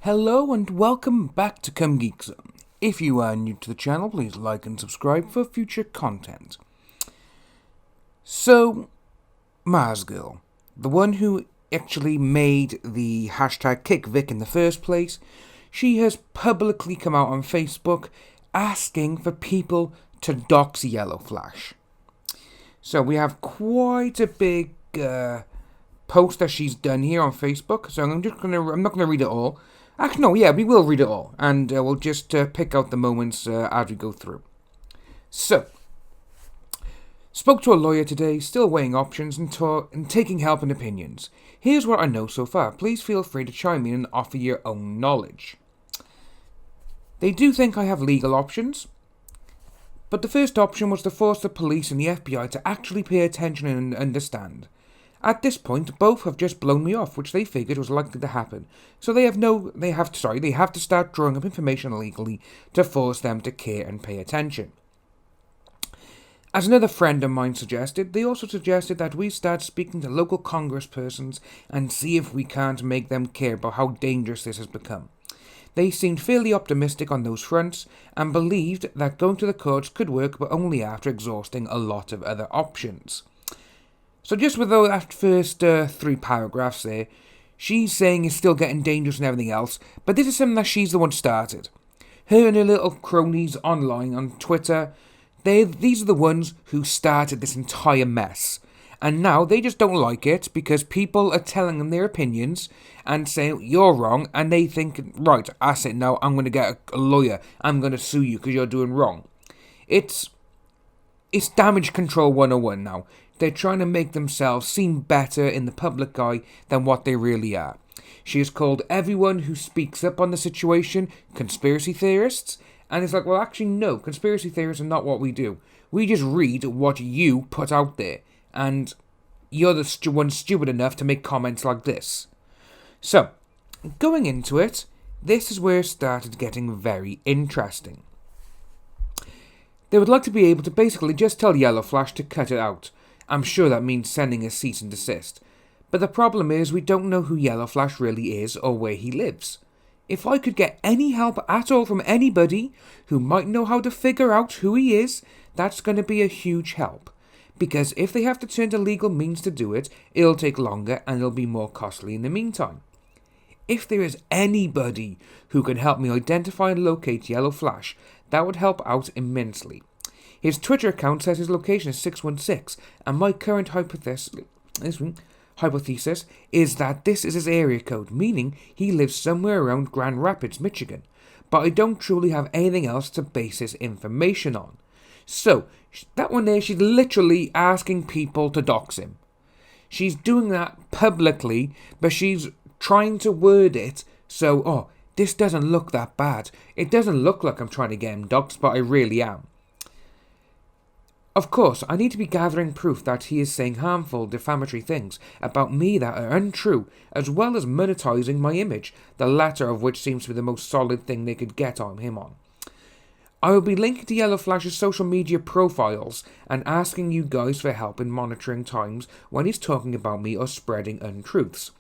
Hello and welcome back to Geek. If you are new to the channel, please like and subscribe for future content. So, Mars Girl, the one who actually made the hashtag KickVic in the first place, she has publicly come out on Facebook asking for people to dox YellowFlash. So we have quite a big post that she's done here on Facebook. So I'm not gonna read it all. Actually, no, yeah, we will read it all, and we'll just pick out the moments as we go through. So, spoke to a lawyer today, still weighing options and taking help and opinions. Here's what I know so far. Please feel free to chime in and offer your own knowledge. They do think I have legal options, but the first option was to force the police and the FBI to actually pay attention and understand. At this point, both have just blown me off, which they figured was likely to happen. So they have to start drawing up information legally to force them to care and pay attention. As another friend of mine suggested, they also suggested that we start speaking to local congresspersons and see if we can't make them care about how dangerous this has become. They seemed fairly optimistic on those fronts and believed that going to the courts could work, but only after exhausting a lot of other options. So just with that first 3 paragraphs there, she's saying it's still getting dangerous and everything else, but this is something that she's the one started. Her and her little cronies online on Twitter, these are the ones who started this entire mess. And now they just don't like it because people are telling them their opinions and saying, you're wrong, and they think, right, that's it now, I'm going to get a lawyer, I'm going to sue you because you're doing wrong. It's damage control 101 now. They're trying to make themselves seem better in the public eye than what they really are. She has called everyone who speaks up on the situation conspiracy theorists, and it's like, well, actually, no, conspiracy theorists are not what we do. We just read what you put out there, and you're the one stupid enough to make comments like this. So, going into it, this is where it started getting very interesting. They would like to be able to basically just tell YellowFlash to cut it out. I'm sure that means sending a cease and desist. But the problem is we don't know who YellowFlash really is or where he lives. If I could get any help at all from anybody who might know how to figure out who he is, that's going to be a huge help. Because if they have to turn to legal means to do it, it'll take longer and it'll be more costly in the meantime. If there is anybody who can help me identify and locate YellowFlash, that would help out immensely. His Twitter account says his location is 616, and my current hypothesis is that this is his area code, meaning he lives somewhere around Grand Rapids, Michigan. But I don't truly have anything else to base this information on. So, that one there, she's literally asking people to dox him. She's doing that publicly, but she's trying to word it so, this doesn't look that bad. It doesn't look like I'm trying to get him doxed, but I really am. Of course, I need to be gathering proof that he is saying harmful, defamatory things about me that are untrue, as well as monetizing my image, the latter of which seems to be the most solid thing they could get on him on. I will be linking to YellowFlash's social media profiles and asking you guys for help in monitoring times when he's talking about me or spreading untruths.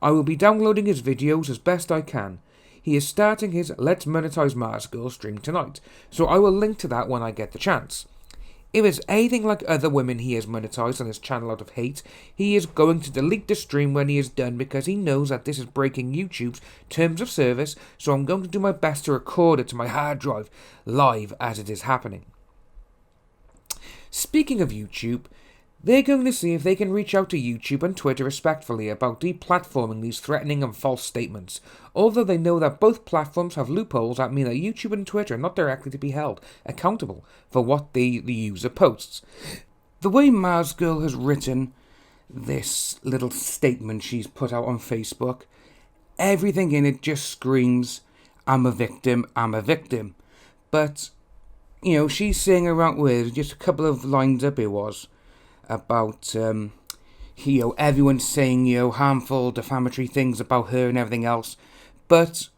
I will be downloading his videos as best I can. He is starting his Let's Monetize Mars Girl stream tonight, so I will link to that when I get the chance. If it's anything like other women he has monetized on his channel out of hate, he is going to delete the stream when he is done because he knows that this is breaking YouTube's terms of service, so I'm going to do my best to record it to my hard drive live as it is happening. Speaking of YouTube, they're going to see if they can reach out to YouTube and Twitter respectfully about deplatforming these threatening and false statements, although they know that both platforms have loopholes that mean that YouTube and Twitter are not directly to be held accountable for what the user posts. The way Mars Girl has written this little statement she's put out on Facebook, everything in it just screams, I'm a victim. But, she's saying around with just a couple of lines up it was, about everyone saying harmful, defamatory things about her and everything else, but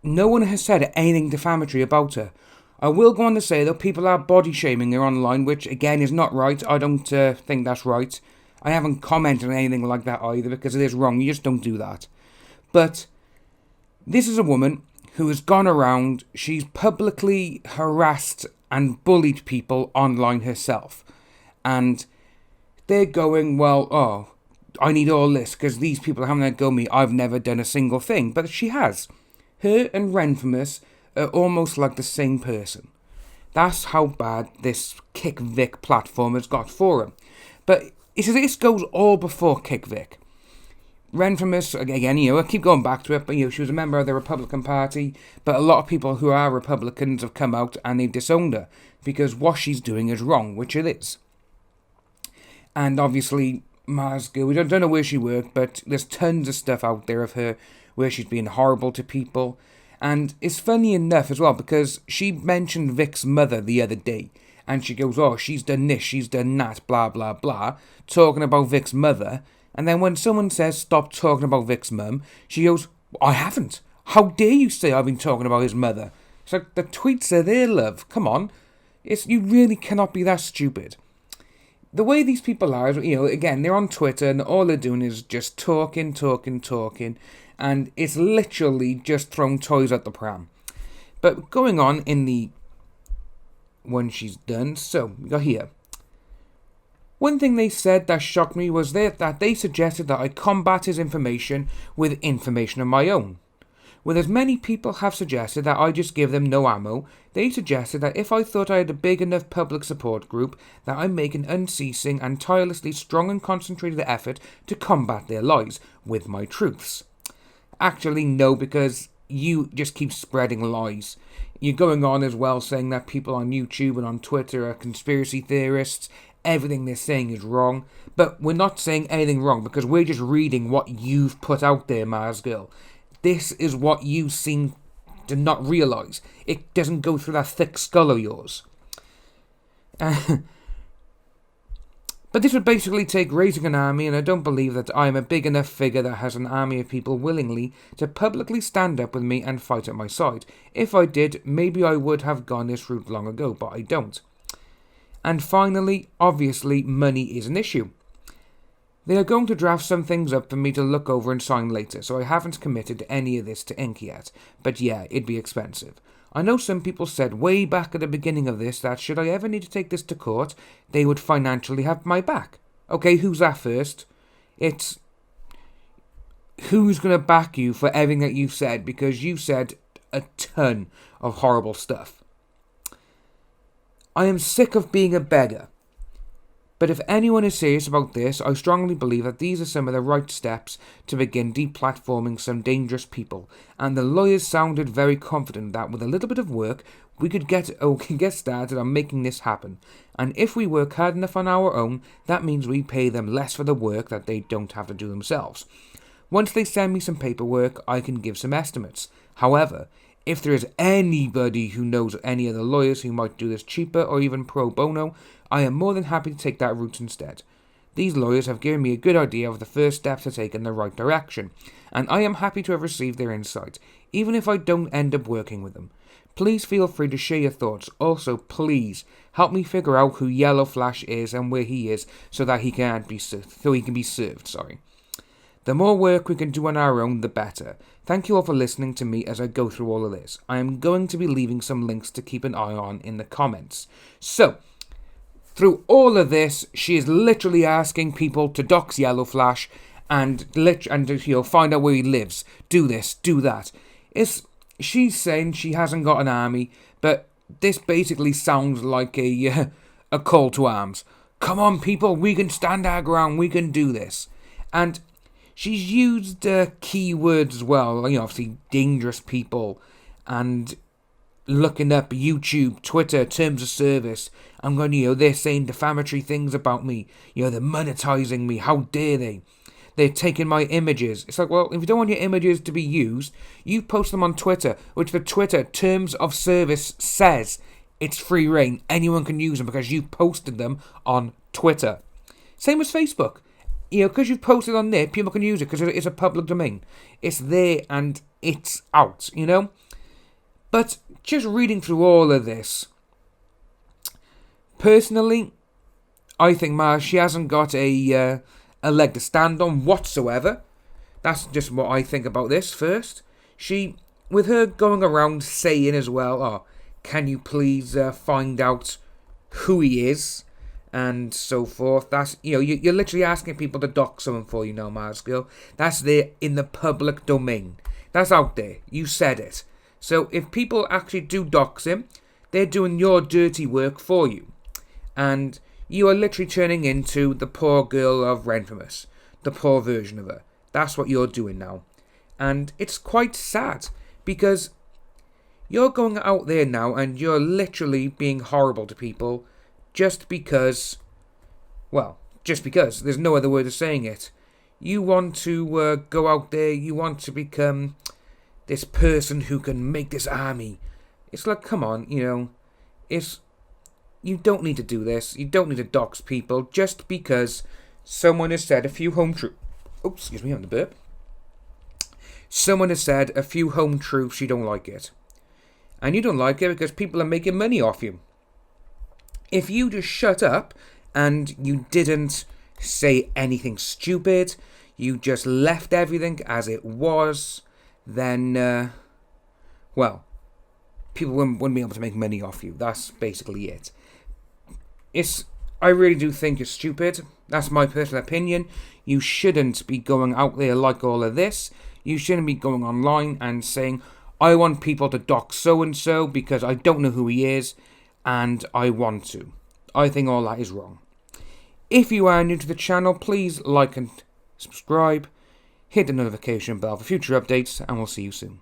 no one has said anything defamatory about her. I will go on to say that people are body shaming her online, which again is not right. I don't think that's right. I haven't commented on anything like that either because it is wrong. You just don't do that. But This is a woman who has gone around, she's publicly harassed and bullied people online herself. And they're going, well, oh, I need all this because these people are having a go at me. I've never done a single thing. But she has. Her and Renfamous are almost like the same person. That's how bad this KickVic platform has got for him. But this goes all before KickVic. Renfamous, again, I keep going back to it, but she was a member of the Republican Party, but a lot of people who are Republicans have come out and they've disowned her because what she's doing is wrong, which it is. And obviously, Mars Girl, we don't know where she worked, but there's tons of stuff out there of her where she's been horrible to people. And it's funny enough as well, because she mentioned Vic's mother the other day, and she goes, oh, she's done this, she's done that, blah, blah, blah, talking about Vic's mother. And then when someone says, stop talking about Vic's mum, she goes, I haven't. How dare you say I've been talking about his mother? It's like, the tweets are there, love. Come on. You really cannot be that stupid. The way these people are, again, they're on Twitter and all they're doing is just talking. And it's literally just throwing toys at the pram. But going on in the one she's done, so we got here. One thing they said that shocked me was that they suggested that I combat his information with information of my own. With as many people have suggested that I just give them no ammo, they suggested that if I thought I had a big enough public support group, that I make an unceasing and tirelessly strong and concentrated effort to combat their lies with my truths. Actually, no, because you just keep spreading lies. You're going on as well saying that people on YouTube and on Twitter are conspiracy theorists. Everything they're saying is wrong. But we're not saying anything wrong because we're just reading what you've put out there, Mars Girl. This is what you seem to not realise. It doesn't go through that thick skull of yours. But this would basically take raising an army, and I don't believe that I am a big enough figure that has an army of people willingly to publicly stand up with me and fight at my side. If I did, maybe I would have gone this route long ago, but I don't. And finally, obviously, money is an issue. They are going to draft some things up for me to look over and sign later, so I haven't committed any of this to ink yet. But yeah, it'd be expensive. I know some people said way back at the beginning of this that should I ever need to take this to court, they would financially have my back. Okay, who's that first? It's who's going to back you for everything that you've said, because you said a ton of horrible stuff. I am sick of being a beggar. But if anyone is serious about this, I strongly believe that these are some of the right steps to begin deplatforming some dangerous people, and the lawyers sounded very confident that with a little bit of work, we could get started on making this happen. And if we work hard enough on our own, that means we pay them less for the work that they don't have to do themselves. Once they send me some paperwork, I can give some estimates. However, if there is anybody who knows any of the lawyers who might do this cheaper or even pro bono, I am more than happy to take that route instead. These lawyers have given me a good idea of the first steps to take in the right direction, and I am happy to have received their insight, even if I don't end up working with them. Please feel free to share your thoughts. Also, please help me figure out who YellowFlash is and where he is, so that he can be served. The more work we can do on our own, the better. Thank you all for listening to me as I go through all of this. I am going to be leaving some links to keep an eye on in the comments. So, through all of this, she is literally asking people to dox YellowFlash and find out where he lives. Do this, do that. She's saying she hasn't got an army, but this basically sounds like a call to arms. Come on, people, we can stand our ground, we can do this. And she's used keywords as well, obviously dangerous people, and looking up YouTube, Twitter, terms of service. I'm going they're saying defamatory things about me. They're monetizing me. How dare they? They're taking my images. It's like, well, if you don't want your images to be used, you post them on Twitter, which the Twitter terms of service says it's free reign. Anyone can use them because you posted them on Twitter. Same as Facebook. Because you've posted on there, people can use it because it's a public domain. It's there and it's out, But just reading through all of this, personally, I think she hasn't got a leg to stand on whatsoever. That's just what I think about this first. with her going around saying as well, oh, can you please find out who he is? And so forth. That's, you're literally asking people to dox someone for you now, Mars Girl. That's there in the public domain. That's out there. You said it. So if people actually do dox him, they're doing your dirty work for you. And you are literally turning into the poor girl of Renfamous. The poor version of her. That's what you're doing now. And it's quite sad, because you're going out there now and you're literally being horrible to people just because, there's no other way of saying it. You want to go out there, you want to become this person who can make this army. It's like, come on, you don't need to do this. You don't need to dox people just because someone has said a few home truths. Oops, excuse me, I'm the burp. Someone has said a few home truths, you don't like it. And you don't like it because people are making money off you. If you just shut up and you didn't say anything stupid, you just left everything as it was, then, people wouldn't be able to make money off you. That's basically it. I really do think you're stupid. That's my personal opinion. You shouldn't be going out there like all of this. You shouldn't be going online and saying, I want people to dox so-and-so because I don't know who he is and I want to. I think all that is wrong. If you are new to the channel, please like and subscribe. Hit the notification bell for future updates, and we'll see you soon.